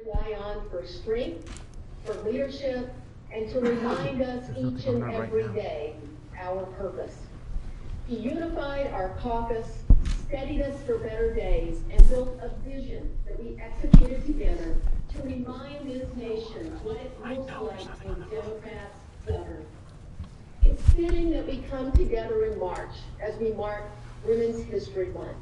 Rely on for strength, for leadership, and to remind us each and every day our purpose. He unified our caucus, steadied us for better days, and built a vision that we executed together to remind this nation what it looks like when Democrats govern. It's fitting that we come together in March as we mark Women's History Month,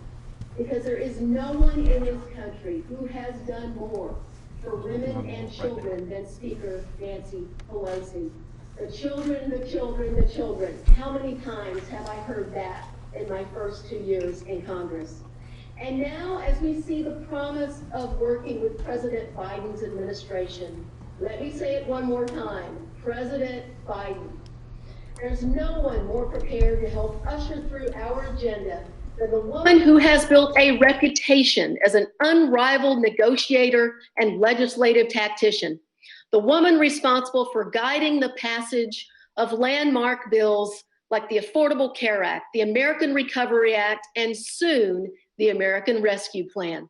because there is no one in this country who has done more for women and children than Speaker Nancy Pelosi. The children, the children, the children. How many times have I heard that in my first 2 years in Congress? And now, as we see the promise of working with President Biden's administration, let me say it one more time, President Biden. There's no one more prepared to help usher through our agenda than the woman who has built a reputation as an unrivaled negotiator and legislative tactician. The woman responsible for guiding the passage of landmark bills like the Affordable Care Act, the American Recovery Act, and soon the American Rescue Plan.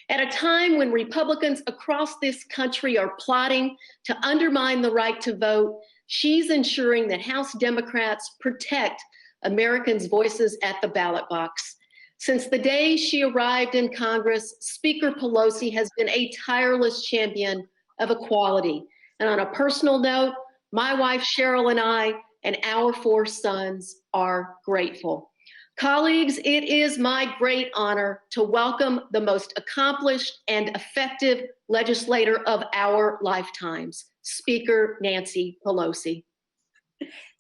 At a time when Republicans across this country are plotting to undermine the right to vote, she's ensuring that House Democrats protect Americans' voices at the ballot box. Since the day she arrived in Congress, Speaker Pelosi has been a tireless champion of equality. And on a personal note, my wife Cheryl and I and our 4 sons are grateful. Colleagues, it is my great honor to welcome the most accomplished and effective legislator of our lifetimes, Speaker Nancy Pelosi.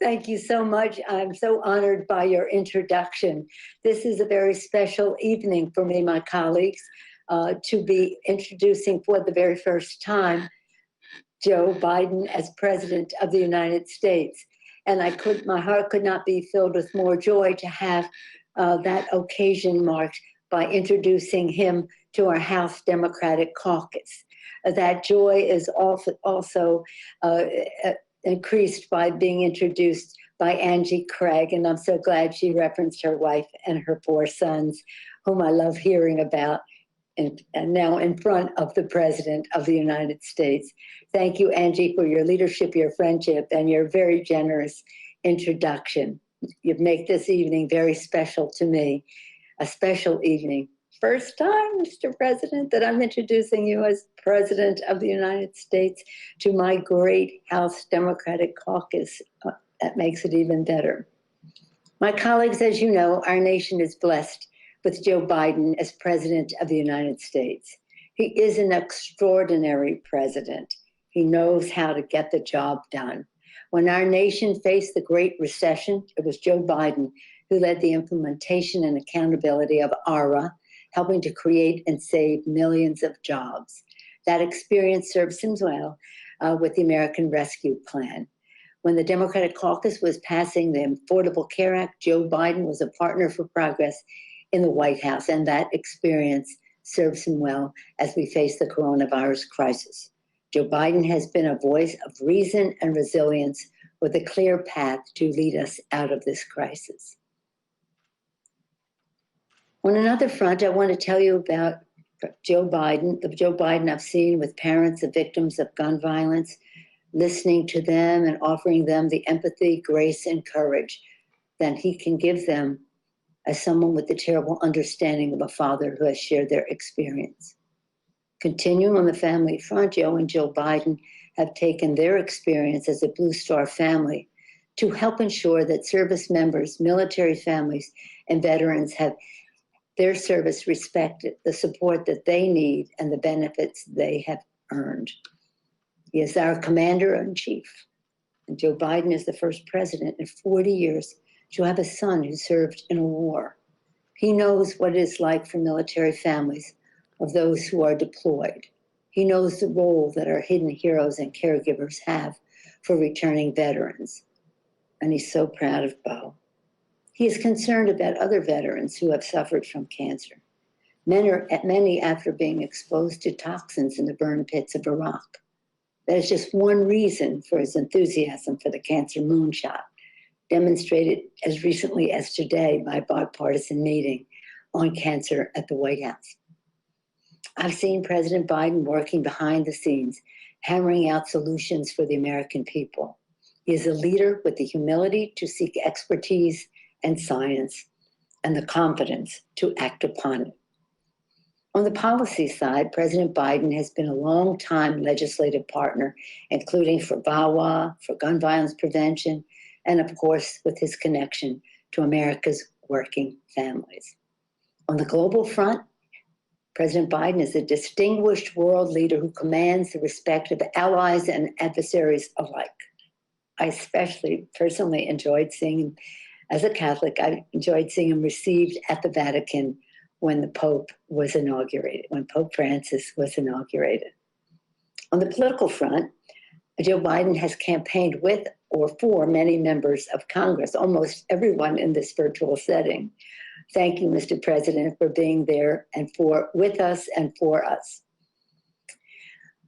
Thank you so much. I'm so honored by your introduction. This is a very special evening for me, my colleagues, to be introducing for the very first time Joe Biden as President of the United States. And my heart could not be filled with more joy to have that occasion marked by introducing him to our House Democratic Caucus. That joy is also increased by being introduced by Angie Craig, and I'm so glad she referenced her wife and her 4 sons, whom I love hearing about, and now in front of the President of the United States. Thank you, Angie, for your leadership, your friendship, and your very generous introduction. You make this evening very special to me, a special evening. First time, Mr. President, that I'm introducing you as President of the United States to my great House Democratic Caucus. That makes it even better. My colleagues, as you know, our nation is blessed with Joe Biden as President of the United States. He is an extraordinary president. He knows how to get the job done. When our nation faced the Great Recession, it was Joe Biden who led the implementation and accountability of ARA, helping to create and save millions of jobs. That experience serves him well with the American Rescue Plan. When the Democratic Caucus was passing the Affordable Care Act, Joe Biden was a partner for progress in the White House, and that experience serves him well as we face the coronavirus crisis. Joe Biden has been a voice of reason and resilience with a clear path to lead us out of this crisis. On another front, I want to tell you about Joe Biden, the Joe Biden I've seen with parents of victims of gun violence, listening to them and offering them the empathy, grace, and courage that he can give them as someone with the terrible understanding of a father who has shared their experience. Continuing on the family front, Joe and Jill Biden have taken their experience as a Blue Star family to help ensure that service members, military families, and veterans have their service respected, the support that they need, and the benefits they have earned. He is our commander-in-chief, and Joe Biden is the first president in 40 years to have a son who served in a war. He knows what it is like for military families of those who are deployed. He knows the role that our hidden heroes and caregivers have for returning veterans. And he's so proud of Bo. He is concerned about other veterans who have suffered from cancer, many after being exposed to toxins in the burn pits of Iraq. That is just one reason for his enthusiasm for the cancer moonshot, demonstrated as recently as today by a bipartisan meeting on cancer at the White House. I've seen President Biden working behind the scenes, hammering out solutions for the American people. He is a leader with the humility to seek expertise and science and the confidence to act upon it. On the policy side, President Biden has been a long-time legislative partner, including for VAWA, for gun violence prevention, and of course, with his connection to America's working families. On the global front, President Biden is a distinguished world leader who commands the respect of allies and adversaries alike. I especially personally enjoyed seeing him, as a Catholic, I enjoyed seeing him received at the Vatican when the Pope was inaugurated, when Pope Francis was inaugurated. On the political front, Joe Biden has campaigned with or for many members of Congress, almost everyone in this virtual setting. Thank you, Mr. President, for being there and with us and for us.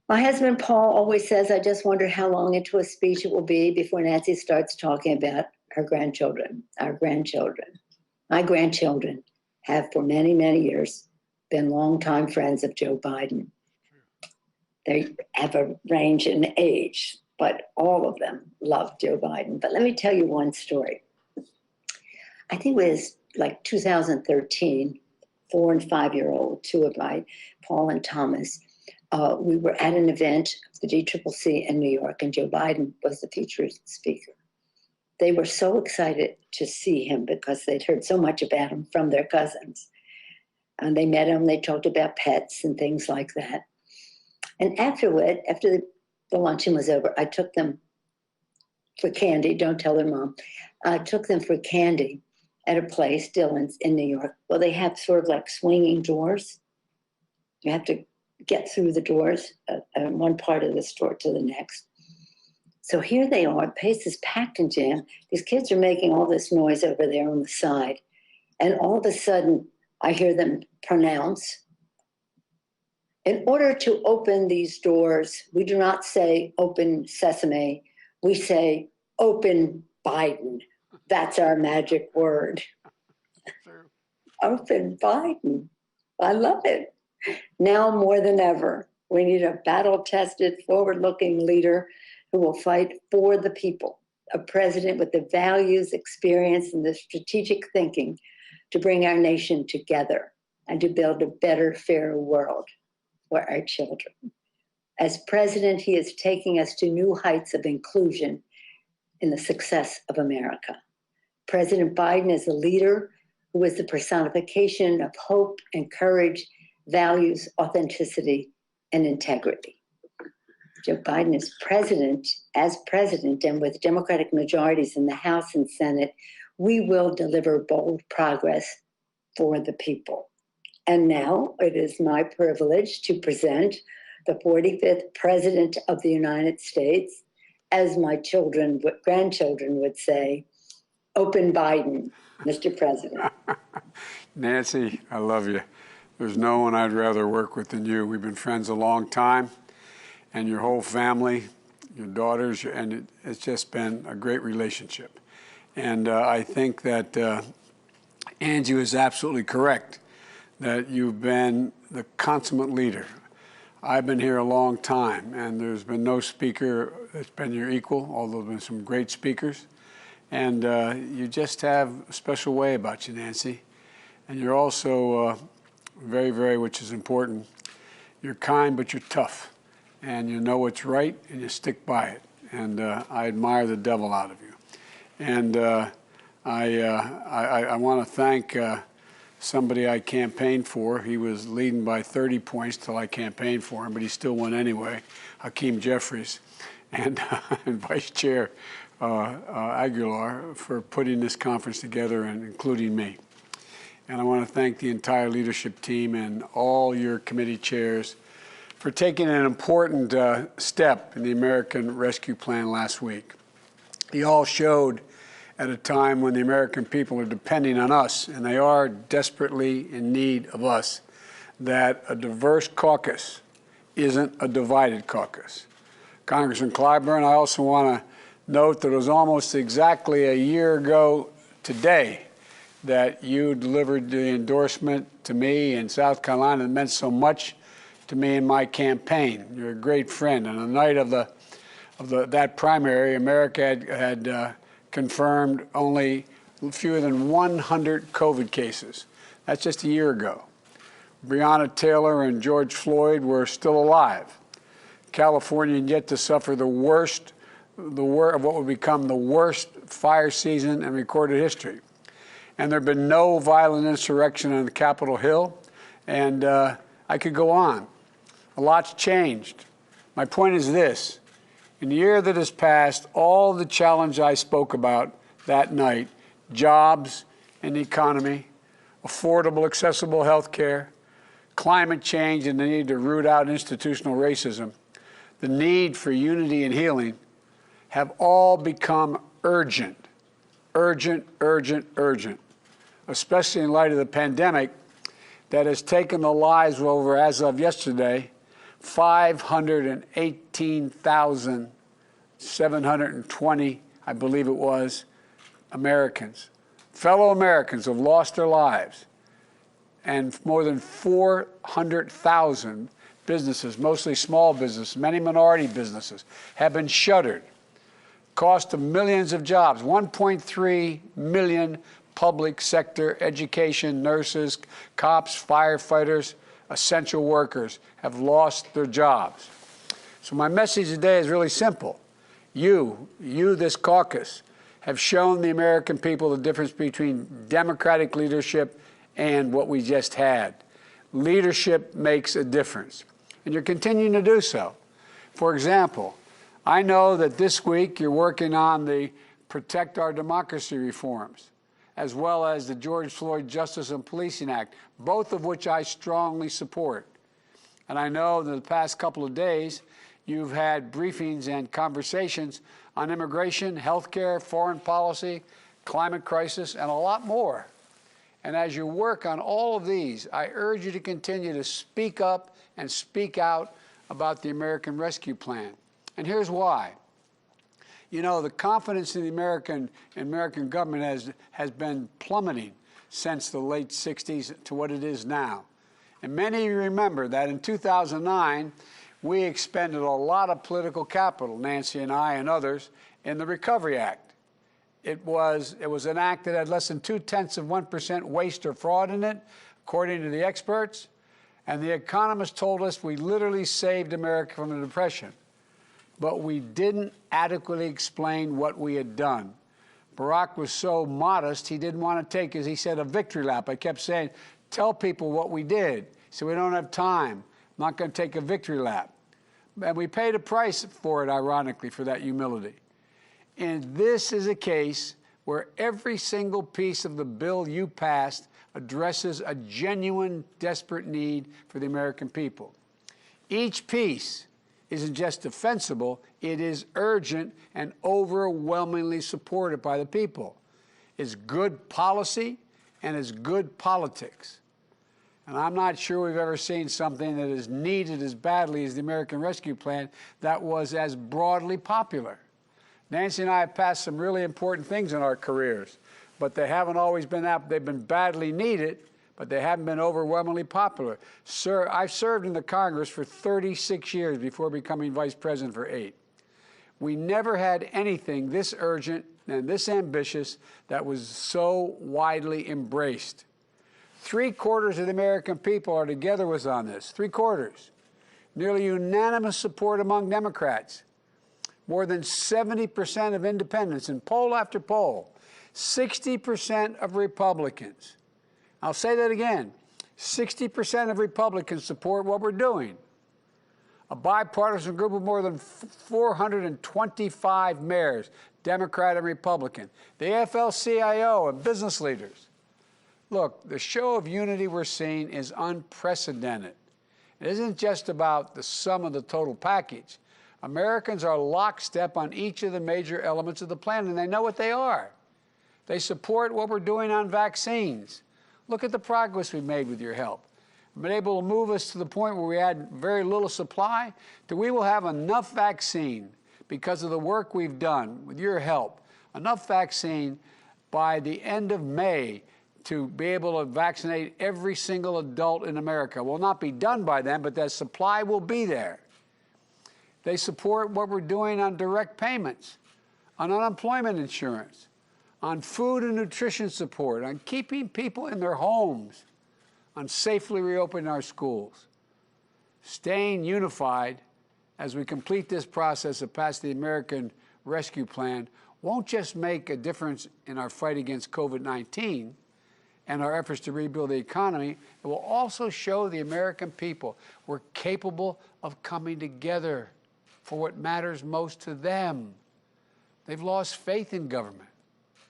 My husband, Paul, always says, I just wonder how long into a speech it will be before Nancy starts talking about her grandchildren, our grandchildren. My grandchildren have for many, many years been longtime friends of Joe Biden. They have a range in age, but all of them love Joe Biden. But let me tell you one story. I think it was like 2013, 4 and 5-year-old, two of my, Paul and Thomas, we were at an event of the DCCC in New York, and Joe Biden was the featured speaker. They were so excited to see him because they'd heard so much about him from their cousins. And they met him, they talked about pets and things like that. And afterward, after the luncheon was over, I took them for candy. Don't tell their mom. I took them for candy at a place, Dillon's in New York. Well, they have sort of like swinging doors. You have to get through the doors, one part of the store to the next. So here they are, the place is packed and jammed. These kids are making all this noise over there on the side. And all of a sudden, I hear them pronounce, in order to open these doors, we do not say open sesame, we say open Biden. That's our magic word. Open Biden. I love it. Now more than ever, we need a battle-tested, forward-looking leader who will fight for the people, a president with the values, experience, and the strategic thinking to bring our nation together and to build a better, fairer world for our children. As president, he is taking us to new heights of inclusion in the success of America. President Biden is a leader who is the personification of hope and courage, values, authenticity, and integrity. Joe Biden is president, and with Democratic majorities in the House and Senate, we will deliver bold progress for the people. And now it is my privilege to present the 45th President of the United States, as my grandchildren would say, open Biden, Mr. President. Nancy, I love you. There's no one I'd rather work with than you. We've been friends a long time, and your whole family, your daughters, and it's just been a great relationship. And I think that Angie was absolutely correct, that you've been the consummate leader. I've been here a long time, and there's been no speaker that's been your equal, although there's been some great speakers. And you just have a special way about you, Nancy. And you're also very, very, which is important, you're kind, but you're tough. And you know what's right, and you stick by it. And I admire the devil out of you. And I want to thank somebody I campaigned for. He was leading by 30 points till I campaigned for him, but he still won anyway, Hakeem Jeffries, and Vice Chair Aguilar for putting this conference together and including me. And I want to thank the entire leadership team and all your committee chairs for taking an important step in the American Rescue Plan last week. You all showed at a time when the American people are depending on us, and they are desperately in need of us, that a diverse caucus isn't a divided caucus. Congressman Clyburn, I also want to note that it was almost exactly a year ago today that you delivered the endorsement to me in South Carolina that meant so much to me in my campaign. You're a great friend. And on the night of that primary, America had confirmed only fewer than 100 COVID cases. That's just a year ago. Breonna Taylor and George Floyd were still alive. California yet to suffer the worst of what would become the worst fire season in recorded history. And there have been no violent insurrection on the Capitol Hill. And I could go on. A lot's changed. My point is this. In the year that has passed, all the challenge I spoke about that night, jobs and the economy, affordable, accessible health care, climate change and the need to root out institutional racism, the need for unity and healing, have all become urgent, urgent, urgent, urgent, especially in light of the pandemic that has taken the lives of over, as of yesterday, 518,720, I believe it was, Americans. Fellow Americans have lost their lives, and more than 400,000 businesses, mostly small businesses, many minority businesses, have been shuttered. Cost of millions of jobs, 1.3 million public sector, education, nurses, cops, firefighters, essential workers have lost their jobs. So my message today is really simple. You, this caucus, have shown the American people the difference between democratic leadership and what we just had. Leadership makes a difference, and you're continuing to do so. For example, I know that this week you're working on the Protect Our Democracy reforms, as well as the George Floyd Justice and Policing Act, both of which I strongly support. And I know that the past couple of days, you've had briefings and conversations on immigration, healthcare, foreign policy, climate crisis, and a lot more. And as you work on all of these, I urge you to continue to speak up and speak out about the American Rescue Plan. And here's why. You know, the confidence in the American government has been plummeting since the late 60s to what it is now. And many of you remember that in 2009, we expended a lot of political capital, Nancy and I and others, in the Recovery Act. It was an act that had less than 0.2% waste or fraud in it, according to the experts. And the economists told us we literally saved America from the Depression. But we didn't adequately explain what we had done. Barack was so modest, he didn't want to take, as he said, a victory lap. I kept saying, tell people what we did. He said, we don't have time. I'm not going to take a victory lap. And we paid a price for it, ironically, for that humility. And this is a case where every single piece of the bill you passed addresses a genuine, desperate need for the American people. Each piece isn't just defensible, it is urgent and overwhelmingly supported by the people. It's good policy and it's good politics. And I'm not sure we've ever seen something that is needed as badly as the American Rescue Plan that was as broadly popular. Nancy and I have passed some really important things in our careers, but they haven't always been that. They've been badly needed, but they haven't been overwhelmingly popular. Sir, I've served in the Congress for 36 years before becoming vice president for 8. We never had anything this urgent and this ambitious that was so widely embraced. 3/4 of the American people are together with us on this, 3/4. Nearly unanimous support among Democrats. More than 70% of independents in poll after poll. 60% of Republicans. I'll say that again. 60% of Republicans support what we're doing. A bipartisan group of more than 425 mayors, Democrat and Republican, the AFL-CIO and business leaders. Look, the show of unity we're seeing is unprecedented. It isn't just about the sum of the total package. Americans are lockstep on each of the major elements of the plan, and they know what they are. They support what we're doing on vaccines. Look at the progress we've made with your help. We've been able to move us to the point where we had very little supply, that we will have enough vaccine because of the work we've done with your help, enough vaccine by the end of May to be able to vaccinate every single adult in America. Will not be done by them, but that supply will be there. They support what we're doing on direct payments, on unemployment insurance, on food and nutrition support, on keeping people in their homes, on safely reopening our schools. Staying unified as we complete this process of passing the American Rescue Plan won't just make a difference in our fight against COVID-19 and our efforts to rebuild the economy, it will also show the American people we're capable of coming together for what matters most to them. They've lost faith in government.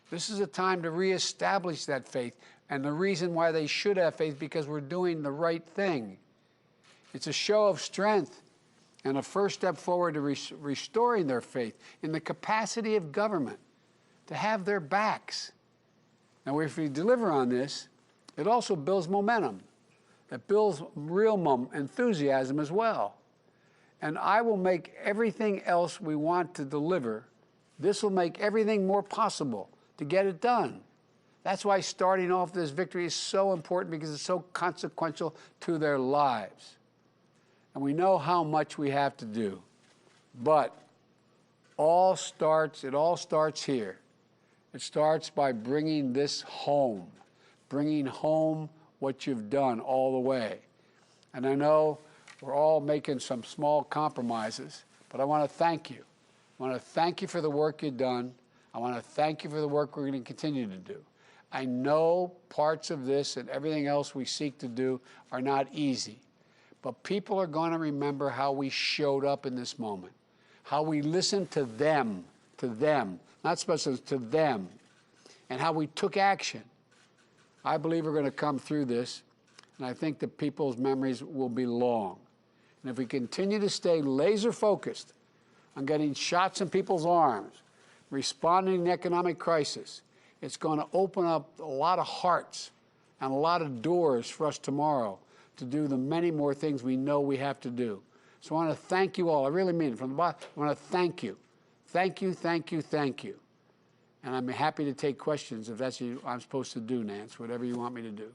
This is a time to reestablish that faith, and the reason why they should have faith is because we're doing the right thing. It's a show of strength and a first step forward to restoring their faith in the capacity of government to have their backs. Now, if we deliver on this, it also builds momentum. It builds real enthusiasm as well. And I will make everything else we want to deliver, this will make everything more possible to get it done. That's why starting off this victory is so important, because it's so consequential to their lives. And we know how much we have to do. But it all starts here. It starts by bringing this home, bringing home what you've done all the way. And I know we're all making some small compromises, but I want to thank you. I want to thank you for the work you've done. I want to thank you for the work we're going to continue to do. I know parts of this and everything else we seek to do are not easy, but people are going to remember how we showed up in this moment, how we listened to them, not specialists, to them, and how we took action. I believe we're going to come through this, and I think that people's memories will be long. And if we continue to stay laser focused on getting shots in people's arms, responding to the economic crisis, it's going to open up a lot of hearts and a lot of doors for us tomorrow to do the many more things we know we have to do. So I want to thank you all. I really mean it from the bottom. I want to thank you. Thank you, thank you, thank you. And I'm happy to take questions if that's what I'm supposed to do, Nance, whatever you want me to do.